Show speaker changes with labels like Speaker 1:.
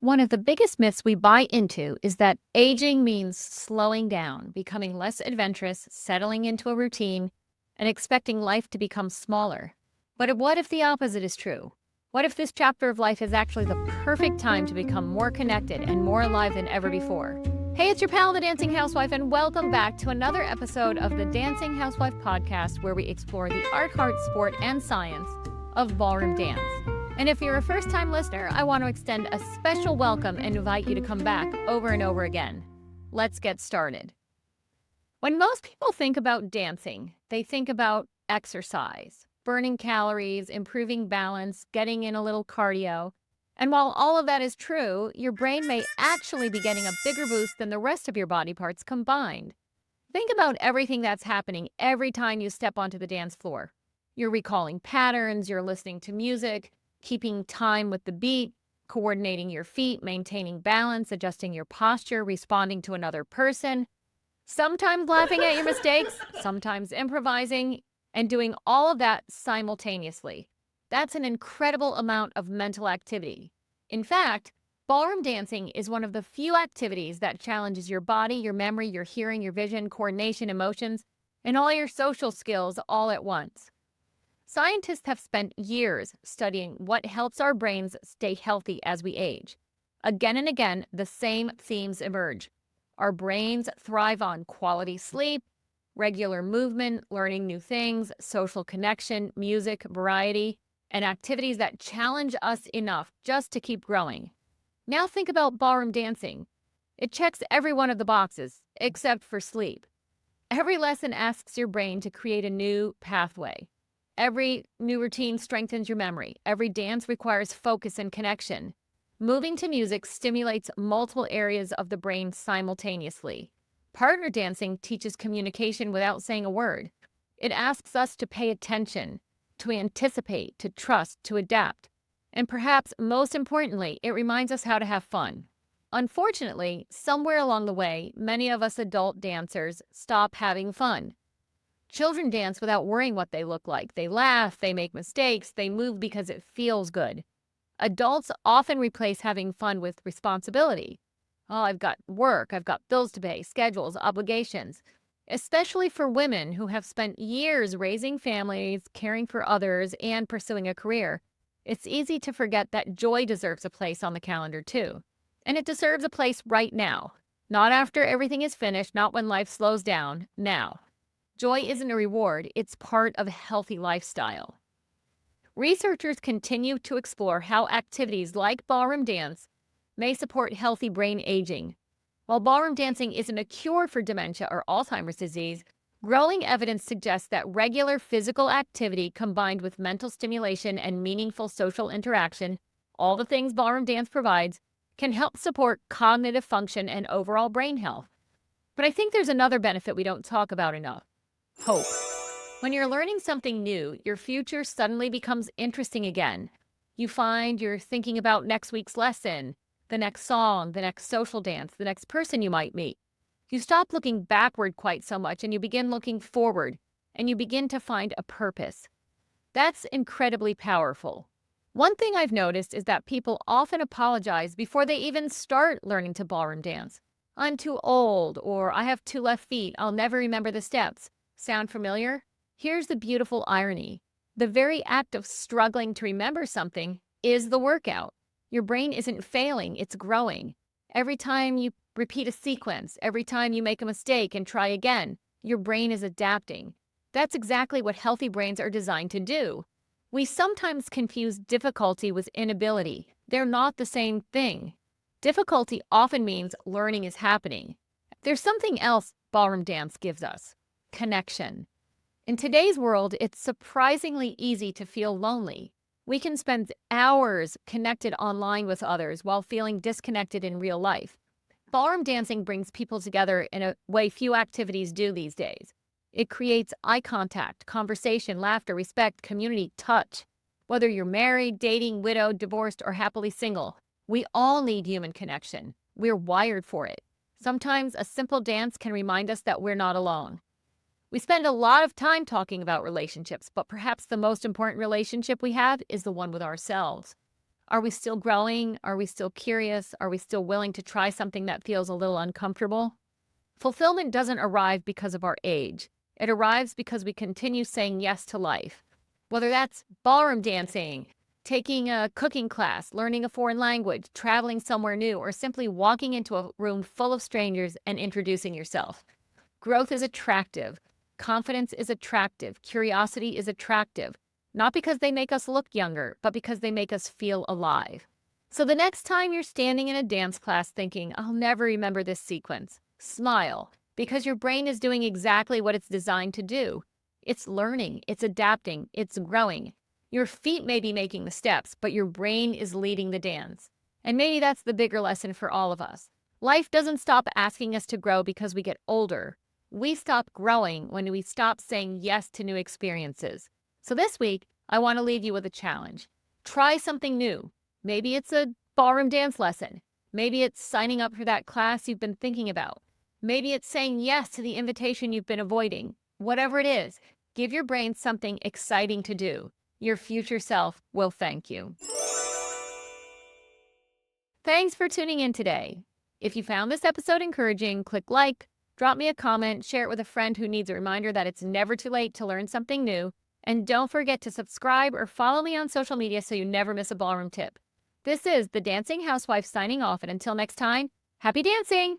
Speaker 1: One of the biggest myths we buy into is that aging means slowing down, becoming less adventurous, settling into a routine, and expecting life to become smaller. But what if the opposite is true? What if this chapter of life is actually the perfect time to become more connected and more alive than ever before? Hey, it's your pal, the Dancing Housewife, and welcome back to another episode of the Dancing Housewife Podcast, where we explore the art, heart, sport, and science of ballroom dance. And if you're a first-time listener, I want to extend a special welcome and invite you to come back over and over again. Let's get started. When most people think about dancing, they think about exercise, burning calories, improving balance, getting in a little cardio. And while all of that is true, your brain may actually be getting a bigger boost than the rest of your body parts combined. Think about everything that's happening every time you step onto the dance floor. You're recalling patterns, you're listening to music, keeping time with the beat, coordinating your feet, maintaining balance, adjusting your posture, responding to another person, sometimes laughing at your mistakes, sometimes improvising, and doing all of that simultaneously. That's an incredible amount of mental activity. In fact, ballroom dancing is one of the few activities that challenges your body, your memory, your hearing, your vision, coordination, emotions, and all your social skills all at once. Scientists have spent years studying what helps our brains stay healthy as we age. Again and again, the same themes emerge. Our brains thrive on quality sleep, regular movement, learning new things, social connection, music, variety, and activities that challenge us enough just to keep growing. Now think about ballroom dancing. It checks every one of the boxes, except for sleep. Every lesson asks your brain to create a new pathway. Every new routine strengthens your memory. Every dance requires focus and connection. Moving to music stimulates multiple areas of the brain simultaneously. Partner dancing teaches communication without saying a word. It asks us to pay attention, to anticipate, to trust, to adapt. And perhaps most importantly, it reminds us how to have fun. Unfortunately, somewhere along the way, many of us adult dancers stop having fun. Children dance without worrying what they look like. They laugh, they make mistakes, they move because it feels good. Adults often replace having fun with responsibility. Oh, I've got work, I've got bills to pay, schedules, obligations. Especially for women who have spent years raising families, caring for others, and pursuing a career. It's easy to forget that joy deserves a place on the calendar too. And it deserves a place right now. Not after everything is finished, not when life slows down, now. Joy isn't a reward, it's part of a healthy lifestyle. Researchers continue to explore how activities like ballroom dance may support healthy brain aging. While ballroom dancing isn't a cure for dementia or Alzheimer's disease, growing evidence suggests that regular physical activity combined with mental stimulation and meaningful social interaction, all the things ballroom dance provides, can help support cognitive function and overall brain health. But I think there's another benefit we don't talk about enough. Hope. When you're learning something new, your future suddenly becomes interesting again. You find you're thinking about next week's lesson, the next song, the next social dance, the next person you might meet. You stop looking backward quite so much and you begin looking forward, and you begin to find a purpose. That's incredibly powerful. One thing I've noticed is that people often apologize before they even start learning to ballroom dance. I'm too old, or I have two left feet, I'll never remember the steps. Sound familiar? Here's the beautiful irony. The very act of struggling to remember something is the workout. Your brain isn't failing, it's growing. Every time you repeat a sequence, every time you make a mistake and try again, your brain is adapting. That's exactly what healthy brains are designed to do. We sometimes confuse difficulty with inability. They're not the same thing. Difficulty often means learning is happening. There's something else ballroom dance gives us. Connection. In today's world, it's surprisingly easy to feel lonely. We can spend hours connected online with others while feeling disconnected in real life. Ballroom dancing brings people together in a way few activities do these days. It creates eye contact, conversation, laughter, respect, community, touch. Whether you're married, dating, widowed, divorced, or happily single, we all need human connection. We're wired for it. Sometimes a simple dance can remind us that we're not alone. We spend a lot of time talking about relationships, but perhaps the most important relationship we have is the one with ourselves. Are we still growing? Are we still curious? Are we still willing to try something that feels a little uncomfortable? Fulfillment doesn't arrive because of our age. It arrives because we continue saying yes to life. Whether that's ballroom dancing, taking a cooking class, learning a foreign language, traveling somewhere new, or simply walking into a room full of strangers and introducing yourself. Growth is attractive. Confidence is attractive. Curiosity is attractive. Not because they make us look younger, but because they make us feel alive. So the next time you're standing in a dance class thinking, I'll never remember this sequence, smile, because your brain is doing exactly what it's designed to do. It's learning, it's adapting, it's growing. Your feet may be making the steps, but your brain is leading the dance. And maybe that's the bigger lesson for all of us. Life doesn't stop asking us to grow because we get older. We stop growing when we stop saying yes to new experiences. So this week, I want to leave you with a challenge. Try something new. Maybe it's a ballroom dance lesson. Maybe it's signing up for that class you've been thinking about. Maybe it's saying yes to the invitation you've been avoiding. Whatever it is, give your brain something exciting to do. Your future self will thank you. Thanks for tuning in today. If you found this episode encouraging, click like, drop me a comment, share it with a friend who needs a reminder that it's never too late to learn something new, and don't forget to subscribe or follow me on social media so you never miss a ballroom tip. This is the Dancing Housewife signing off, and until next time, happy dancing!